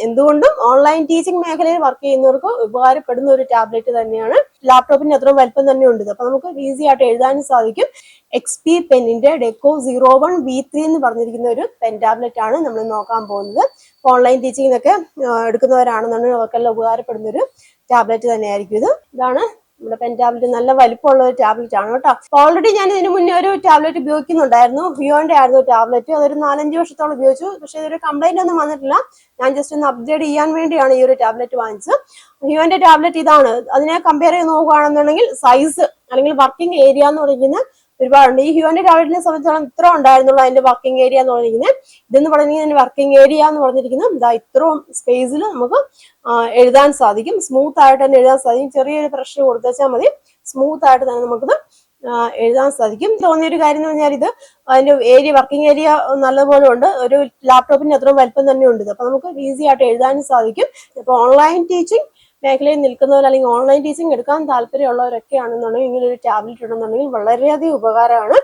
എന്തുകൊണ്ടും online teaching മേഖലയിൽ work ചെയ്യുന്നവർക്ക് ഉപകാരപ്പെടുന്ന ഒരു ടാബ്ലറ്റ് തന്നെയാണ്. ലാപ്ടോപ്പിന് അത്രയും വലിപ്പം തന്നെ ഉണ്ട്. അപ്പൊ നമുക്ക് ഈസി ആയിട്ട് എഴുതാനും സാധിക്കും. XP പെന്നിന്റെ ഡെക്കോ 01V3 എന്ന് പറഞ്ഞിരിക്കുന്ന ഒരു പെൻ ടാബ്ലറ്റ് ആണ് നമ്മൾ നോക്കാൻ പോകുന്നത്. ഓൺലൈൻ ടീച്ചിങ്ങിനൊക്കെ എടുക്കുന്നവരാണെന്നുണ്ടെങ്കിൽ അവർക്കെല്ലാം ഉപകാരപ്പെടുന്ന ഒരു ടാബ്ലറ്റ് തന്നെയായിരിക്കും ഇത്. ഇതാണ് നമ്മുടെ പെൻ ടാബ്ലറ്റ്. നല്ല വലിപ്പമുള്ള ഒരു ടാബ്ലറ്റ് ആണ് കേട്ടോ. ഓൾറെഡി ഞാൻ ഇതിന് മുന്നേ ഒരു ടാബ്ലറ്റ് ഉപയോഗിക്കുന്നുണ്ടായിരുന്നു. വിയോന്റെ ആയിരുന്നു ടാബ്ലറ്റ്. അതൊരു 4-5 വർഷത്തോളം ഉപയോഗിച്ചു. പക്ഷെ ഇതൊരു കംപ്ലൈന്റ് ഒന്നും വന്നിട്ടില്ല. ഞാൻ ജസ്റ്റ് ഒന്ന് അപ്ഗ്രേഡ് ചെയ്യാൻ വേണ്ടിയാണ് ഈ ഒരു ടാബ്ലറ്റ് വാങ്ങിച്ചത്. വിയോന്റെ ടാബ്ലറ്റ് ഇതാണ്. അതിനെ കമ്പയർ ചെയ്ത് നോക്കുകയാണെന്നുണ്ടെങ്കിൽ സൈസ് അല്ലെങ്കിൽ വർക്കിംഗ് ഏരിയ എന്ന് പറയുന്നത് ഒരുപാടുണ്ട്. ഈ ഹ്യൂന്റെ ടാബ്ലറ്റിനെ സംബന്ധിച്ചോളം ഇത്ര ഉണ്ടായിരുന്നുള്ളൂ അതിന്റെ വർക്കിംഗ് ഏരിയ എന്ന് പറഞ്ഞിരിക്കുന്നത്. ഇതെന്ന് പറഞ്ഞിരിക്കുന്നത് വർക്കിംഗ് ഏരിയ എന്ന് പറഞ്ഞിരിക്കുന്നത് ഇതാ ഇത്രയും സ്പേസിൽ നമുക്ക് എഴുതാൻ സാധിക്കും. സ്മൂത്ത് ആയിട്ട് തന്നെ എഴുതാൻ സാധിക്കും. ചെറിയൊരു പ്രഷർ കൊടുത്താൽ മതി, സ്മൂത്ത് ആയിട്ട് തന്നെ നമുക്കിത് എഴുതാൻ സാധിക്കും. തോന്നിയൊരു കാര്യം എന്ന് പറഞ്ഞാൽ ഇത് അതിന്റെ ഏരിയ വർക്കിംഗ് ഏരിയ നല്ലപോലെ ഉണ്ട്. ഒരു ലാപ്ടോപ്പിന് അത്രയും വലിപ്പം തന്നെ ഉണ്ട്. അപ്പൊ നമുക്ക് ഈസി ആയിട്ട് എഴുതാനും സാധിക്കും. ഇപ്പൊ ഓൺലൈൻ ടീച്ചിങ് മേഖലയിൽ നിൽക്കുന്നവർ അല്ലെങ്കിൽ ഓൺലൈൻ ടീച്ചിങ് എടുക്കാൻ താല്പര്യമുള്ളവരൊക്കെ ആണെന്നുണ്ടെങ്കിൽ ഇങ്ങനെ ഒരു ടാബ്ലറ്റ് ഉണ്ടെന്നുണ്ടെങ്കിൽ വളരെയധികം ഉപകാരമാണ്.